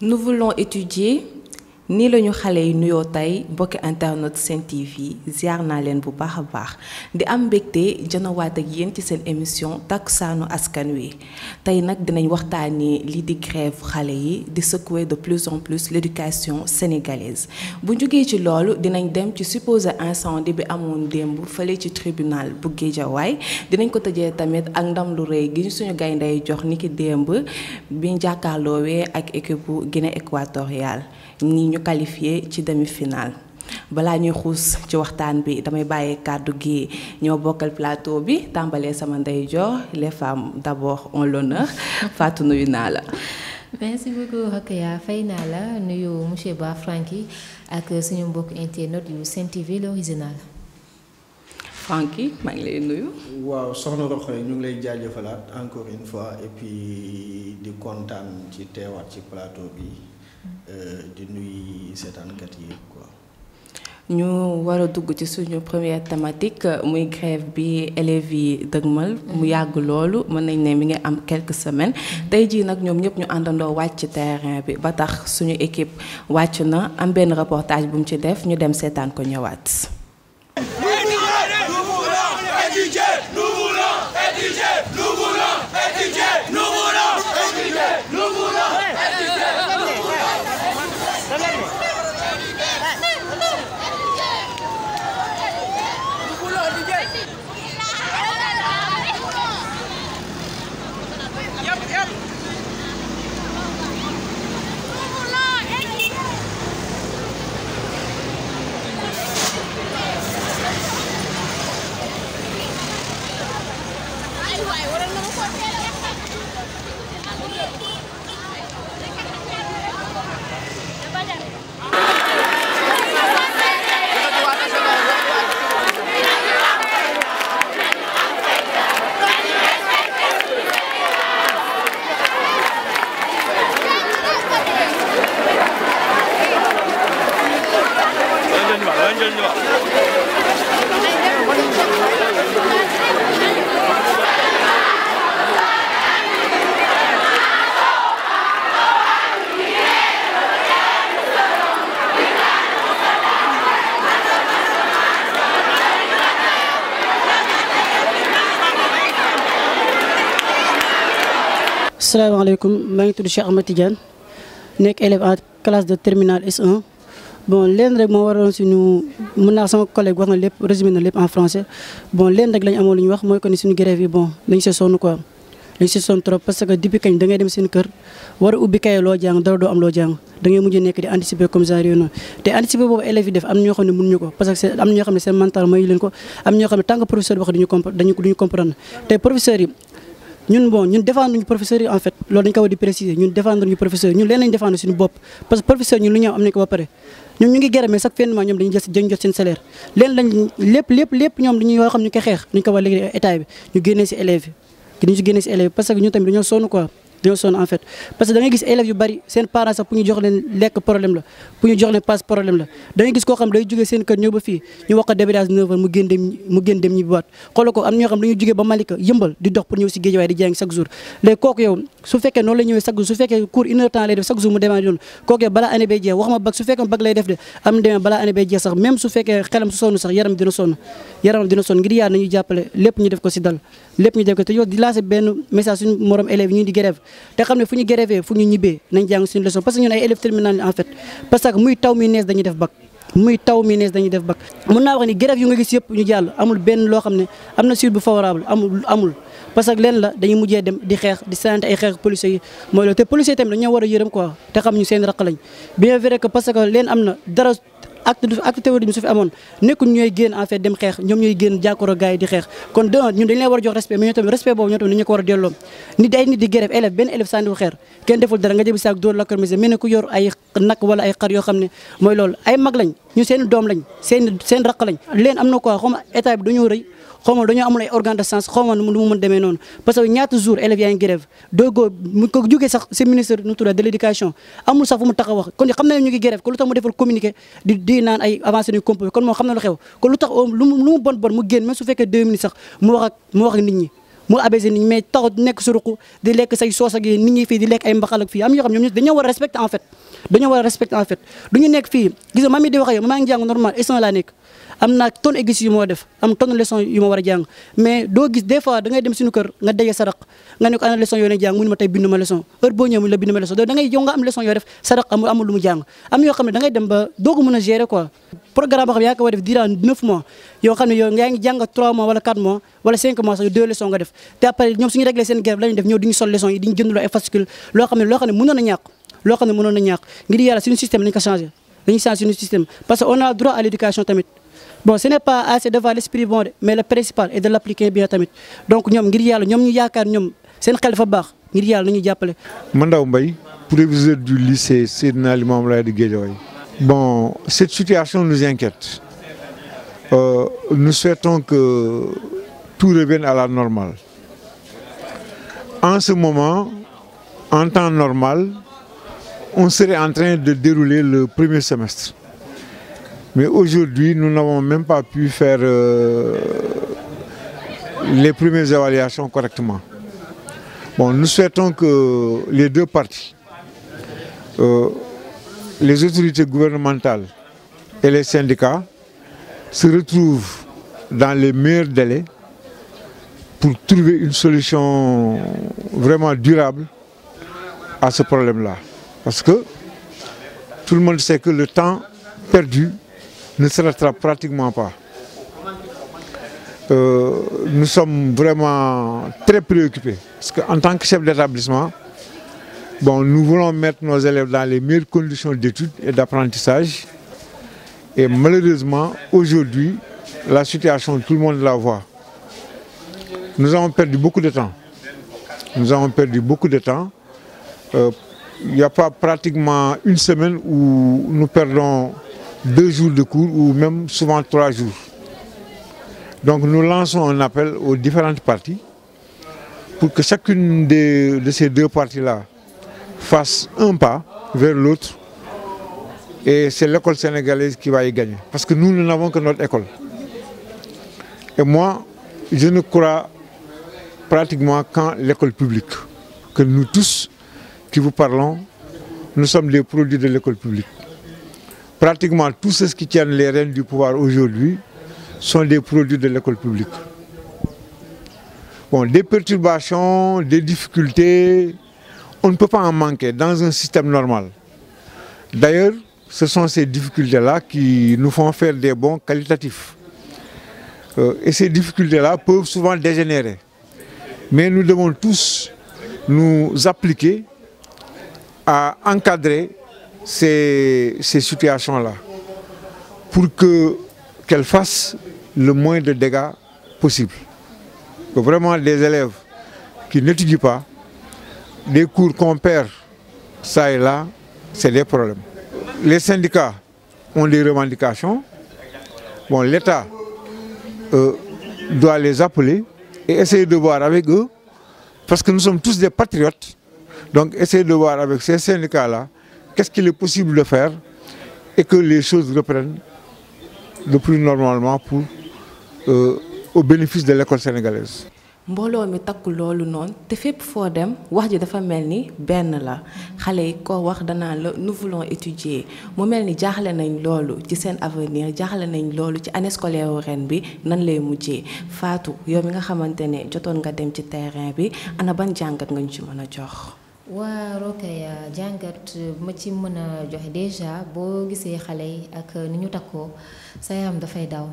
Nous voulons étudier nii lañu xale yi nuyoo tey mbokki internet Sen TV ziar naa leen bu baax a baax di am mbégte jënawaat ak yéen ci seen émission takkusaanu askan wi tey nag dinañ waxtaanee lii di grève xale yi di secouer de plus en plus l'éducation sénégalaise bu jógee ci loolu dinañ dem ci supposé incendie bi amoon démb fële ci tribunal bu Guédiawaye dinañ ko tëjee tamit ak ndam lu rëy gi suñu gayndey jox niki démb bi jàkkaarloowee ak équipe bu Guinée équatoriale ni ñu qualifié ci demi-finale balaa ñuy xuus ci waxtaan bi damay bàyyi kàddu gi ñoo bokkal plateau bi tàmbalee sama ndeyjoor les femmes d'abord ont l'honneur Fatou nuyu naa la. Merci beaucoup Rokhaya fay naa la nuyu monsieur Ba Franky ak suñu mbokk internet yu Sen TV l'original. Franky maa ngi lay nuyu. waaw soxna Rokhaya ñu ngi lay jaajëfalaat encore une fois et puis di kontaan ci teewaat ci plateau bi. di nuyu seetaankat yi quoi. ñu war a dugg ci suñu première thématique muy grève bi élèves yi dëgmal mu yàgg loolu mën nañ ne mi ngi am quelques semaines tey jii nag ñoom ñëpp ñu àndandoo wàcc ci terrain bi ba tax suñu équipe wàcc na am benn reportage bu mu ci def ñu dem seetaan ko ñëwaat. Asalaamaaleykum maa ngi tudd Cheikh Ahmed Tidiane nekk élève en classe de terminale S1 bon leen rek moo waroon suñu mën naa sama collègue wax na lépp résumé na lépp en français bon leen rek lañ amoon lu ñu wax mooy que ni suñu grève yi bon dañ si sonn quoi dañ si sonn trop parce que depuis kañ da ngay dem seen kër war a ubbi kaye loo jàng dara doo am loo jàng da ngay mujj nekk di anticiper comme genre yooyu noonu te anticiper boobu élèves yi def am na ñoo xam ne mënuñu ko parce que am na ñoo xam ne seen mental mayu leen ko am na ñoo xam ne tant que professeur bi wax duñu comprendre te professeurs yi ñun défendre ñu professeurs yi en fait loolu dañu ko war di préciser ñun défendre ñu professeurs yi ñun leen lañu défendre suñu bopp parce que professeur ñun lu ñu am na ko ba pare ñun ñu ngi gërëm mais chaque fin de mois ñoom dañuy jot seen salaire leen lañ lépp ñoom dañuy yoo xam ñu koy xeex dañu ko war léegi état bi ñu génnee si élèves yi ñu si génnee si élèves yi parce que ñun tamit dañoo sonn quoi dañoo sonn en fait parce que da ngay gis élèves yu bari seen parents sax pour ñu jox leen lekk problème la pour ñu jox leen passe problème la da ngay gis koo xam day jógee seen kër ñëw ba fii ñu wax ko débrayage 9h mu génn dem ñibbi waat xoolal ko am na ñoo xam dañuy jógee ba Malika yëmbal di dox pour ñëw si Guédiawaye di jàng chaque jour léegi kooku yow su fekkee noonu la ñëwee chaque jour su fekkee cours 1 heure temps lay def chaque jour mu demee noonu kooku yow balaa année bay jeex wax ma bac su fekkee bac lay def de am demee balaa année bay jeex sax même su fekkee xelam su sonn sax yaram dina sonn ngir yaar nañu jàppale lépp ñu def ko si dal lépp ñu def ko te yow di lancer benn message suñu morom élèves yi ñu di grève te xam ne fu ñu grève fu ñu ñibbee nañ jàng suñu leçon parce que ñun ay élèves terminale en fait parce que muy taw mi nees dañuy def bac mun naa wax ni grève yu nga gis yëpp ñu jàll amul benn loo xam ne am na suite bu favorable amul parce que leen la dañuy mujjee dem di xeex di sant ay xeex policiers yi mooy loolu te policiers yi tamit dañoo war a yërëm quoi te xam ñu seen raq lañ bien vrai que parce que leen am na dara acte terrorisme su fi amoon nekkul ñooy génn en fait dem xeex ñoom ñooy génn jàkkaarloo gars yi di xeex kon ñun dañu leen war a jox respect mais ñoo tamit respect boobu ñoo tamit ni ñu ko war a delloo nit di grève élève benn élève sànniwu xeer kenn deful dara nga jëbi saak dóor lacrymogène mel ne ku yor ay nag wala ay xar yoo xam ne mooy loolu ay mag lañ ñu seen doom lañ seen raq lañ leen am na quoi xaw ma état bi dañoo rëy xaw ma dañoo amul ay organe de sens xaw ma lu mu mën demee noonu parce que ñaata jour élèves yaa ngi grève doogoo mu ko jógee sax si ministre nu tudd de l'éducation amul sax fu mu tax a wax kon xam na ne ñu ngi grève kon lu tax mu defal communiqué di naan ay avancé nañu compo kon moom xam na lu xew kon lu tax lu mu bon mu génn même su fekkee 2 minutes sax mu wax ak nit ñi mu abaissé nit ñi mais taxut nekk su ruq di lekk say soos ak nit ñi fii di lekk ay mbaxal ak fii am ñoo xam ñoom dañoo war a respecter en fait dañoo war a respecter en fait du ñu nekk fii gis nga mami di wax ak yow maa ngi jàng normal instant laa nekk am naa tonne exercice yu moo def am tonne leçon yu ma war a jàng mais doo gis des fois da ngay dem suñu kër nga daje sarak nga ne ko ana leçon yoo ne jàng mu ne ma tey bindu ma leçon heure boo ñëw mu la bindu ma leçon da ngay yow nga am leçon yoo def sarak amul lu mu jàng am yoo xam ne da ngay dem ba doo ko mën a gérer quoi programme boo xam ne yaa ko war a def durant 9 mois yoo xam ne yow yaa ngi jàng 3 mois wala 4 mois wala 5 mois sax 2 leçons nga def te après ñoom suñu réglé seen grève la ñuy def ñëw duñu sol leçons yi diñu jëndloo ay fascicule loo xam ne mënoon a ñàkk loo xam ne mënoon a ñàkk ngir yàlla suñu système dañu ko changé dañuy changé suñu système parce que on a droit à l'éducation tamit bon ce n'est pas assez d'avoir l'esprit bon mais le principal est de l'appliquer bien tamit donc ñoom ngir yàlla ñoom ñu yaakaar ñoom seen xel dafa baax ngir yàlla nañu jàppale. Mandaw Mbaye, proviseur du lycée Seydina Limamou Laye de Guédiawaye. Bon, cette situation nous inquiète. Nous souhaitons que tout revienne à la normale. En ce moment, en temps normal, on serait en train de dérouler le premier semestre. Mais aujourd'hui, nous n'avons même pas pu faire les premières évaluations correctement. Bon, nous souhaitons que les deux parties, les autorités gouvernementales et les syndicats, se retrouvent dans les meilleurs délais pour trouver une solution vraiment durable à ce problème-là. Parce que tout le monde sait que le temps perdu ne se rattrape pratiquement pas. Nous sommes vraiment très préoccupés. Parce qu'en tant que chef d'établissement, bon, nous voulons mettre nos élèves dans les meilleures conditions d'études et d'apprentissage. Et malheureusement, aujourd'hui, la situation, tout le monde la voit. Nous avons perdu beaucoup de temps. Nous avons perdu beaucoup de temps. Il n'y a pas pratiquement une semaine où nous perdons 2 jours de cours ou même souvent 3 jours. Donc nous lançons un appel aux différentes parties pour que chacune de ces deux parties-là fasse un pas vers l'autre. Et c'est l'école sénégalaise qui va y gagner. Parce que nous n'avons que notre école. Et moi, je ne crois pratiquement qu'en l'école publique. Que nous tous qui vous parlons, nous sommes des produits de l'école publique. Pratiquement tous ceux qui tiennent les rênes du pouvoir aujourd'hui sont des produits de l'école publique. Bon, des perturbations, des difficultés, on ne peut pas en manquer dans un système normal. D'ailleurs, ce sont ces difficultés-là qui nous font faire des bons qualitatifs. Et ces difficultés-là peuvent souvent dégénérer. Mais nous devons tous nous appliquer à encadrer ces situations-là pour qu'elles fassent le moins de dégâts possible. Que vraiment des élèves qui n'étudient pas, des cours qu'on perd ça et là, c'est des problèmes. Les syndicats ont des revendications. Bon, l'État doit les appeler et essayer de voir avec eux, parce que nous sommes tous des patriotes, donc essayer de voir avec ces syndicats-là qu'est-ce qu'il est possible de faire et que les choses reprennent le plus normalement pour, au bénéfice de l'école sénégalaise. mbooloo mi takku loolu noonu te fépp foo dem wax ji dafa mel ni benn la xale yi ko wax danaa la nous voulons étudier mu mel ni jaaxle nañ loolu ci seen avenir jaaxle nañ loolu ci année scolaire ren bi nan lay mujjee Fatou yow mi nga xamante ne jotoon nga dem ci terrain bi ana ban jàngat nga ñu ci mën a jox. waa Rokhaya jàngat ma ci mën a joxe déjà boo gisee xale yi ak ni ñu takkoo sa yaram dafay daw.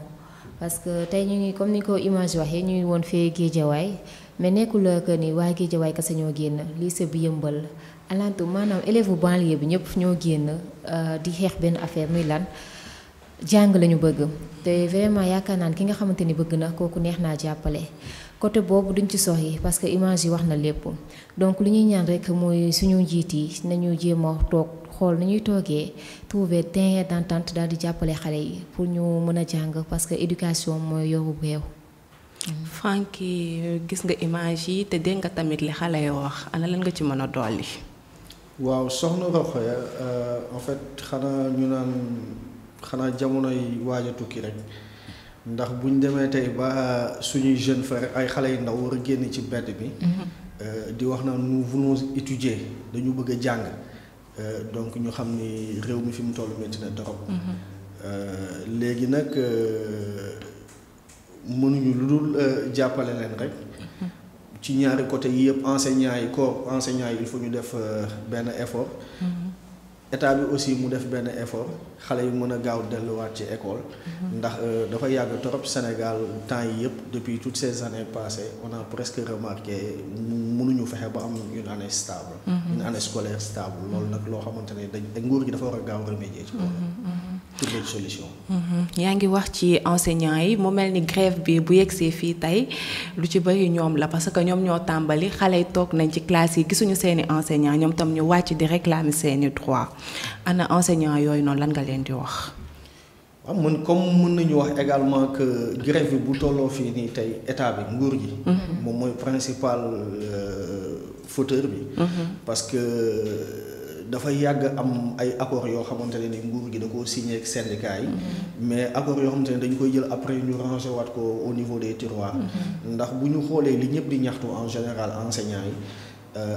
parce que tey ñu ngi comme ni ko image waxee ñu ngi woon fee Guédiawaye mais nekkul que ni waa Guédiawaye kese ñoo génn lycée bi Yëmbal alantu maanaam élève bu banlieue bi ñëpp ñoo génn di xeex benn affaire muy lan jàng lañu bëgg te vraiment yaakaar naan ki nga xamante ni bëgg na kooku neex naa jàppale côté boobu duñ ci soxi parce que image yi wax na lépp donc li ñuy ñaan rek mooy suñu njiit yi nañu jéem a toog xool ni ñuy toogee trouver terrain d'entente daal di jàppale xale yi pour ñu mën a jàng parce que éducation mooy yoru réew. Franky gis nga image yi te dégg nga tamit li xale yi wax ana lan nga ci mën a dolli. waaw soxna Rokhaya en fait xanaa ñu naan xanaa jamonoy waaj a tukki rek ndax buñ demee tey ba suñuy jeunes frères ay xale yu ndaw war a génn ci mbedd bi di wax na nous voulons étudier dañu bëgg a jàng donc ñu xam ni réew mi fi mu toll métti na trop léegi nag mënuñu lu dul jàppale leen rek ci ñaari côté yi yëpp enseignants yi corps enseignants yi il faut ñu def benn effort état bi aussi mu def benn effort xale yi mën a gaaw delluwaat ci école ndax dafa yàgg trop Sénégal temps yi yëpp depuis toutes ces années passées on a presque remarqué mënuñu fexe ba am une année stable une année scolaire stable loolu nag loo xamante ne dañ nguur gi dafa war a gaaw remédier ci problème toutes les solutions yaa ngi wax ci enseignants yi mu mel ni grève bi bu yegsee fii tey lu ci bëri ñoom la parce que ñoom ñoo tàmbali xale yi toog nañ ci classe yi gisuñu seeni enseignants ñoom tam ñu wàcc di réclamer seeni droit ana enseignants yooyu noonu lan nga leen di wax. waaw man comme mën nañu wax également que grève bi bu tolloo fii nii tey état bi nguur gi. moom mooy principal fauteur bi. parce que dafa yàgg am ay accords yoo xamante ne ni nguur gi da koo signé ak syndicats yi. mais accords yoo xamante ne dañu koy jël après ñu ranger waat ko au niveau des tiroirs. ndax bu ñu xoolee li ñëpp di ñaxtu en général enseignants yi.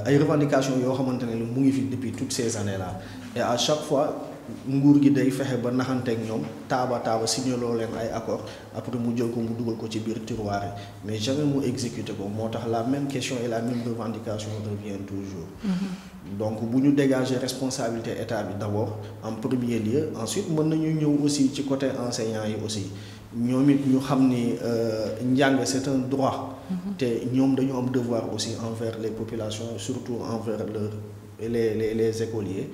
ay revendications yoo xamante ne mu ngi fi depuis toutes ces années là et à chaque fois nguur gi day fexe ba naxanteeg ñoom taaba signaloo leen ay accords après mu jël ko mu dugal ko ci biir tiroir yi mais jamais mu exécuté ko moo tax la même question et la même revendication revient toujours. Donc bu ñu dégager responsabilité état bi d'abord en premier lieu ensuite mën nañu ñëw aussi ci côté enseignants yi aussi ñoom it ñu xam ni njàng c'est un droit. te ñoom dañu am devoir aussi envers les populations surtout envers les écoliers.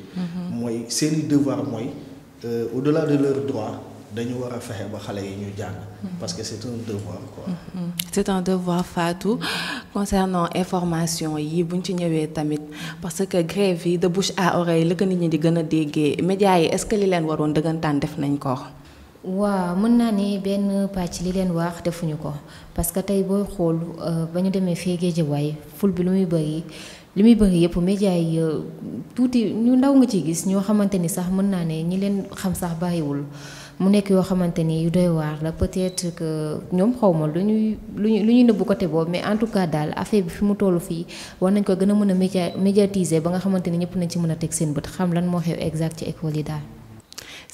mooy seeni devoir mooy au-delà de leurs droits dañu war a fexe ba xale yi ñu jàng. parce que c'est un devoir quoi. C'est un devoir Fatou concernant information yi buñ ci ñëwee tamit parce que grève yi de bouche à oreille la ko nit ñi di gën a déggee médias yi est-ce que li leen waroon dëggantaan def nañ ko. waaw mën naa ne benn pàcc li leen wax defuñu ko parce que tey booy xool ba ñu demee fii Guédiawaye ful bi li muy bëri yëpp médias yi tuuti ñu ndaw nga ci gis ñoo xamante ni sax mën naa ne ñi leen xam sax bàyyiwul mu nekk yoo xamante ni yu doy waar la peut-être que ñoom xaw ma lu ñuy nëbbu côté boobu mais en tout cas daal affaire bi fi mu toll fii war nañ ko gën a mën a médiatiser ba nga xamante ni ñëpp nañ ci mën a teg seen bët xam lan moo xew exact ci école yi daal.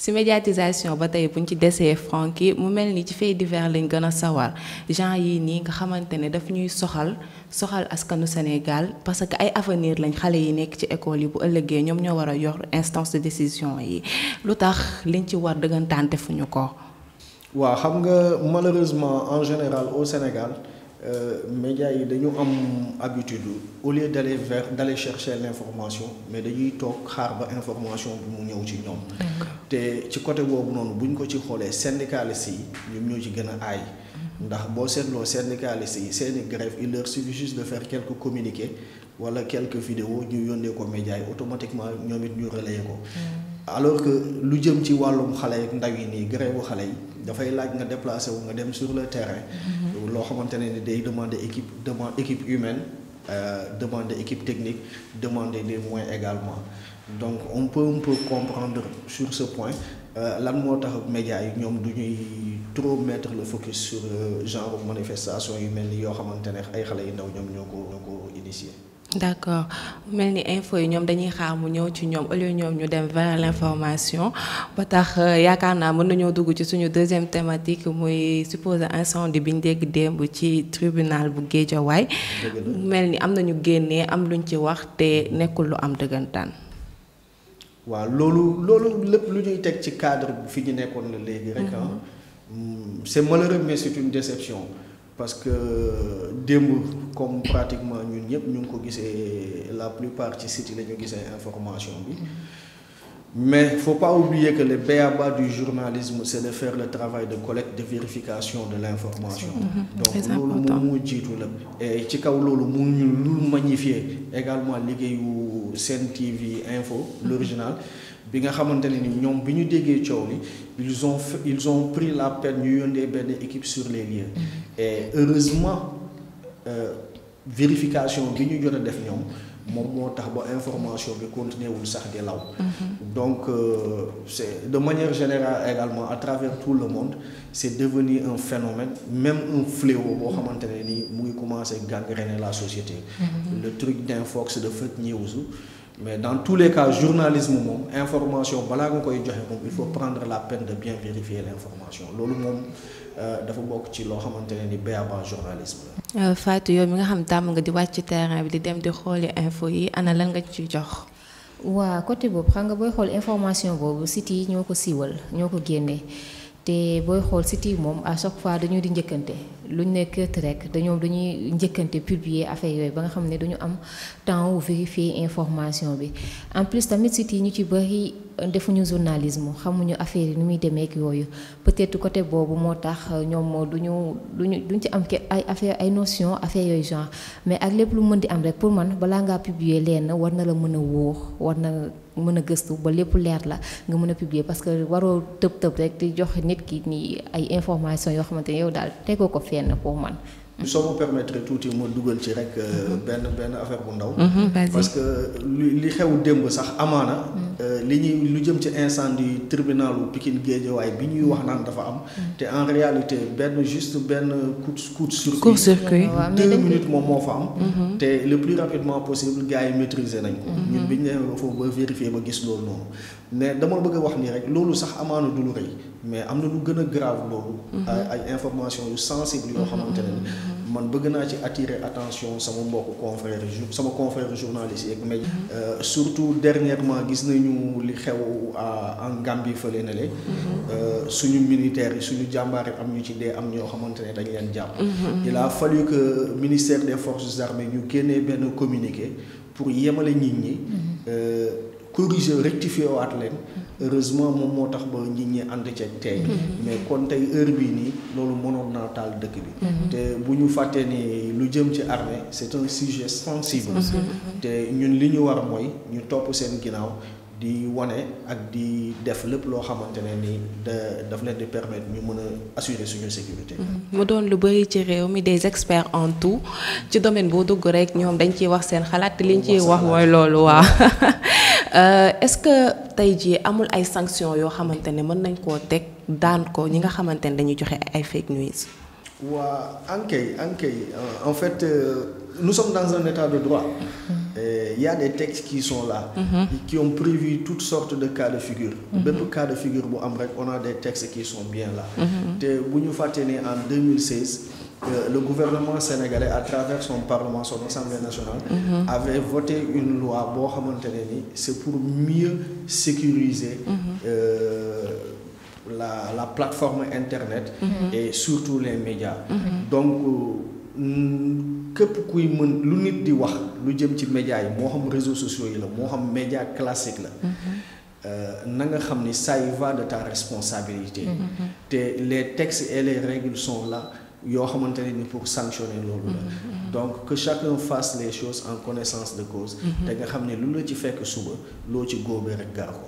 ci médiatisation ba tey buñ ci desee Francky mu mel ni ci faits divers lañ gën a sawar genre yii nii nga xamante ne daf ñuy soxal askanu Sénégal parce que ay avenir lañ xale yi nekk ci école yi bu ëllëgee ñoom ñoo war a yor instance de décision yi lu tax liñ ci war dëggantaan defuñu ko. waaw xam nga malheureusement en général au Sénégal médias yi dañu am habitude au lieu d'aller chercher l'information mais dañuy toog xaar ba information bi mu ñëw ci ñoom. te ci côté boobu noonu buñ ko ci xoolee syndicalistes yi ñoom ñoo ci gën a aay. ndax boo seetloo syndicalistes yi seeni grève il leur suffit juste de faire quelques communiqués wala quelques vidéos ñu yónnee ko médias yi automatiquement ñoom it ñu relayer ko. alors que lu jëm ci wàllum xale ak ndaw yi nii grève bu xale yi dafay laaj nga déplacer wu nga dem sur le terrain. loo xamante ne ni day demander équipe humaine demander équipe technique demander des moyens également donc on peut comprendre sur ce point lan moo tax médias yi ñoom du ñuy trop mettre le focus sur genre manifestation yu mel ni yoo xamante ne ay xale yu ndaw ñoom ñoo ko initier. D'accord mel ni info yi ñoom dañuy xaar mu ñëw ci ñoom au lieu ñoom ñu dem vers l'information ba tax yaakaar naa mën nañoo dugg ci suñu deuxième thématique muy supposé incendie bi ñu dégg démb ci tribunal bu Guédiawaye mel ni am nañu génnee am luñ ci wax te nekkul lu am dëggantaan. waaw loolu lépp lu ñuy teg ci cadre bi fi ñu nekkoon la léegi rek c'est malheureux mais c'est une déception. parce que démb comme pratiquement ñun ñëpp ñu ngi ko gisee la plupart ci site yi la ñu gisee information bi mais faut pas oublier que le b.a.-ba du journalisme c'est de faire le travail de collecte de vérification de l'information. Donc loolu moom moo jiitu la et ci kaw loolu mu ñu lu magnifier également liggéeyu Sen TV Info l'original bi nga xamante ne ni ñoom bi ñu déggee coow li ils ont pris la peine ñu yónnee benn équipe sur les lieux. Et heureusement vérification bi ñu jot a def ñoom moom moo tax ba information bi continué wul sax di law. Donc c'est de manière générale également à travers tout le monde c'est devenu un phénomène, même un fléau boo xamante ne nii mu ngi commencer gangréner la société. Le truc d'infox de fake news. Mais dans tous les cas journalisme moom information balaa nga koy joxe moom il faut prendre la peine de bien vérifier l'information loolu moom dafa bokk ci loo xamante ne ni béaba journalisme la. Fatou yow mi nga xam tàmm nga di wàcc ci terrain bi di dem di xooli info yi ana lan nga ci jox. waa côté boobu xam nga booy xool information boobu site yi ñoo ko siiwal ñoo ko génnee te booy xool site yi moom à chaque fois dañoo di njëkkante luñ ne kët rek dañuy njëkkante publier affaire yooyu ba nga xam ne duñu am temps wu vérifier information bi en plus tamit site yi ñu ci bëri defuñu journalisme xamuñu affaire yi nu muy demee ak yooyu peut-être côté boobu moo tax ñoom duñ ci am ay affaire ay notion affaire yooyu genre mais ak lépp lu mën di am rek pour man balaa ngaa publier lenn war na la mën a wóor war na mën a gëstu ba lépp leer la nga mën a publier parce que waroo tëb rek di jox nit ki ni ay information yoo xamante ne yow daal tegoo ko fenn pour man. soo ma permettre tuuti ma dugal ci rek benn affaire bu ndaw. parce que li xew démb sax amaana. lu jëm ci incendie tribunalu Pikine Guédiawaye bi ñuy wax naan dafa am. te en réalité juste benn coup de circuit. 2 minutes moom moo fa am. te le plus rapidement possible gars yi maîtriser nañ ko. ñun bi ñu demee ba foofu ba vérifier ba gis loolu noonu. mais dama bëgg a wax nii rek loolu sax amaana du lu rëy mais am na lu gën a grave loolu. ay information yu sensible yoo xamante ne man bëgg naa ci attirer attention sama mbokku confrère journaliste yeeg média. surtout dernièrement gis nañu li xew en Gambie fële na le suñu militaires yi suñu jàmbaar yi am ñu ci dee am ñoo xamante ne dañ leen jàpp. il a fallu que ministère des forces armées ñu génnee benn communiqué pour yemale nit ñi. corriger rectifier waat leen heureusement moom moo tax ba nit ñi ànd ca tey mais kon tey heure bii nii loolu mënoon naa taal dëkk bi te bu ñu fàttee ni lu jëm ci armée c'est un sujet sensible te ñun li ñu war mooy ñu topp seen ginnaaw di wane ak di def lépp loo xamante ne ni daf leen di permettre ñu mën a assurer suñu sécurité. mu doon lu bari ci réew mi des experts en tout ci domaine boo dugg rek ñoom dañ ciy wax seen xalaat te liñ ciy wax mooy loolu waa est-ce que tey jii amul ay sanctions yoo xamante ne mën nañ koo teg daan ko ñi nga xamante ne dañuy joxe ay fake news. waa ankay en fait nous sommes dans un état de droit. Il y a des textes qui sont là. Qui ont prévu toutes sortes de cas de figure. Bépp cas de figure bu am rek on a des textes qui sont bien là. te bu ñu fàttee ne en 2016. Le gouvernement sénégalais à travers son parlement son assemblée nationale avait voté une loi boo xamante ne ni c'est pour mieux sécuriser la plateforme internet et surtout les médias donc képp kuy mën lu nit di wax lu jëm ci médias yi moo xam réseaux sociaux yi la moo xam média classique la na nga xam ni ça y va de ta responsabilité te les textes et les règles sont là yoo xamante ne ni pour sanctionner loolu la donc que chacun fasse les choses en connaissance de cause te nga xam ne lu la ci fekk suba loo ci góobee rek gar ko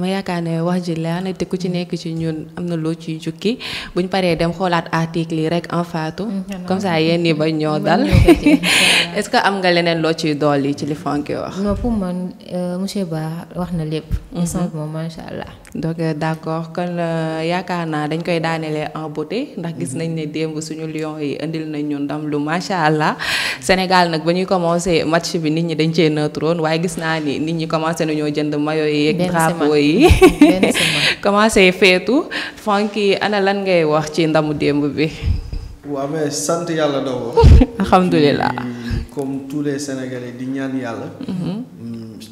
ma yaakaar ne wax ji leer na te ku ci nekk ci ñun am na loo ciy jukki buñ paree dem xoolaat article yi rek en Fatou comme ça yéen ñi bañ ñoo dal est-ce que am nga leneen loo ciy dolli ci li Fonky wax. non pour man monsieur Ba wax na lépp. instant moom macha allah. donc d'accord kon yaakaar naa dañ koy daanelee en beauté ndax gis nañ ne démb suñu Lions yi indil nañ ñu ndam lu macha allah Sénégal nag ba ñuy commencé match bi nit ñi dañ cee neutroon waaye gis naa ni nit ñi commencé nañoo jënd maillot yi. drapeau yi commencé feetu Fonky ana lan ngay wax ci ndamu démb bi. waaw mais sant yàlla d'abord. alhamdulilah. comme tous les Sénégalais di ñaan yàlla.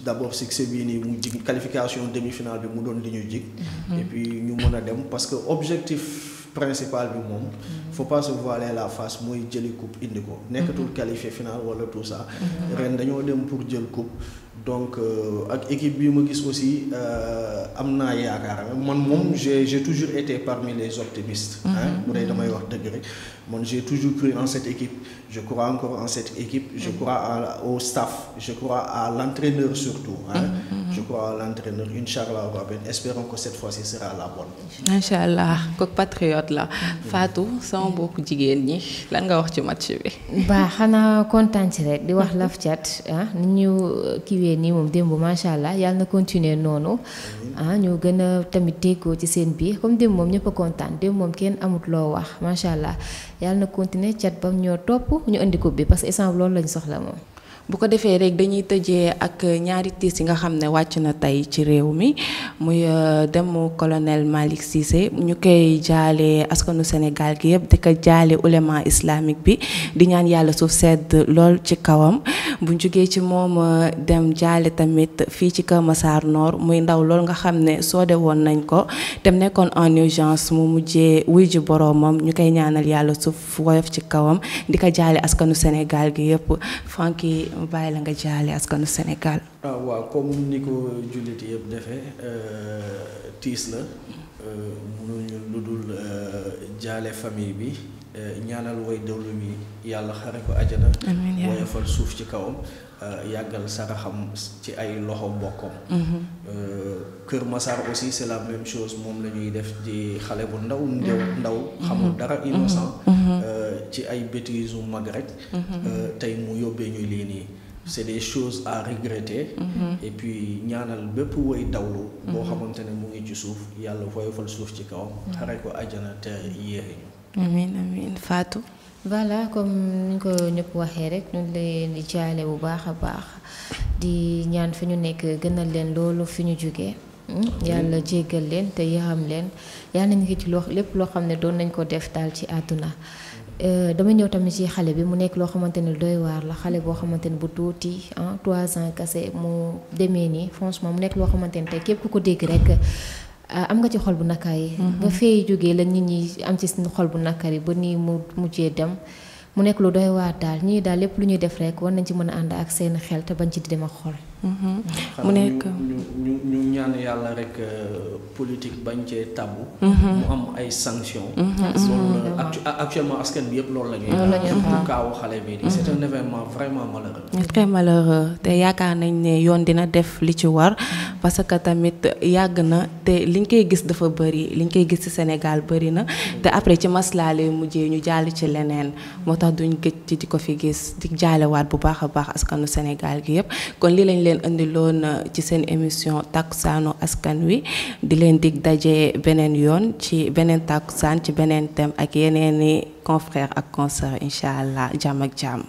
d'abord succès bii nii mu jig qualification demi-finale bi mu doon di ñu jig. et puis ñu mën a dem parce que objectif principal bi moom. faut pas se voiler la face mooy jëli coupe indi ko. nekkatul qualifié finale wala tout ça. ren dañoo dem pour jël coupe. donc ak équipe bi ma gis aussi am naa yaakaar man moom j'ai toujours été parmi les optimistes. bu dee damay wax dëgg rek man j'ai toujours cru en cette équipe je crois encore en cette équipe je crois au staff je crois à l'entraîneur surtout. je crois à l'entraîneur inch'Allah rabbi espérons que cette fois-ci sera la bonne. inch'Allah kooku patriote patriote la. Fatou sama mbokku jigéen ñi lan nga wax ci match bi. ba xanaa kontaan ci rek di wax laf cat ni ñu kiiwee nii moom démb macha allah yàlla na continuer noonu ñu gën a tamit déggoo ci seen biir comme démb moom ñëpp a kontaan démb moom kenn amut loo wax macha allah yàlla na continuer cat bam ñoo topp ñu indi ko bi parce que instant loolu lañ soxla moom. bu ko defee rek dañuy tëjee ak ñaari tiis yi nga xam ne wàcc na tey ci réew mi muy demu colonel Malick Cissé ñu koy jaale askanu Sénégal gi yëpp di ko jaale ulema islamique bi di ñaan yàlla suuf sedd lool ci kawam buñ jógee ci moom dem jaale tamit fii ci Kër Massar Nord muy ndaw lool nga xam ne soode woon nañ ko te nekkoon en urgence mu mujjee wuy ji boroomam ñu koy ñaanal yàlla suuf woyof ci kawam di ko jaale askanu Sénégal gi yëpp Franky bàyyi la nga jaale askanu Sénégal. waaw comme ni ko jullit yëpp defee tiis la mënuñu lu dul jaale famille bi ñaanal way dawlu bi yàlla xare ko àjjana. amiin woyofal suuf ci kawam yàggal saraxam ci ay loxo mbokkam. Kër Massar aussi c'est la même chose moom la ñuy def di xale bu ndaw xamul dara innocent ci ay bêtises u mag rek tey mu yóbbee ñu lii nii c'est des choses à regretter et puis ñaanal bépp woy dawlu boo xamante ne mu ngi ci suuf yàlla woyofal suuf ci kawam xare ko àjjana te yéexe ñu amiin amiin Fatou. voilà comme ni ko ñëpp waxee rek ñu leen di jaale bu baax a baax di ñaan fi ñu nekk gënal leen loolu fi ñu jógee yàlla jéggal leen te yaxam leen yàlla nañ ko ci lépp loo xam ne doon nañ ko def daal ci àdduna dama ñëw tamit ci xale bi mu nekk loo xamante ne doy waar la xale boo xamante ne bu tuuti 3 ans kese mu demee nii franchement mu nekk loo xamante ne tey képp ku ko dégg rek am nga ci xol bu nakar yi ba fee jógee la nit ñi am ci xol bu nakar yi ba nii mu mujjee dem mu nekk lu doy waar daal ñii daal lépp lu ñuy def rek war nañ ci mën a ànd ak seen xel te bañ ci di dem ak xol. mu nekk ñu ñaan yàlla rek politique bañ cee tabu. mu am ay sanctions. loolu actuellement askan bi yëpp loolu la ñuy wax. kaawu xale bi c'est un événement vraiment malheureux. très malheureux te yaakaar nañ ne yoon dina def li ci war parce que tamit yàgg na te liñ koy gis dafa bëri liñ koy gis ci Sénégal bëri na te après ci maslaa lay mujjee ñu jàll ci leneen moo tax duñ gëj ci di ko fi gis di jaalewaat bu baax a baax askanu Sénégal gi yëpp kon lii lañ leen indiloon ci seen émission takkusaanu askan wi di leen dig daje beneen yoon ci beneen takkusaan ci beneen thème ak yeneeni confrères ak consoeurs incha allah jàmm ak jàmm.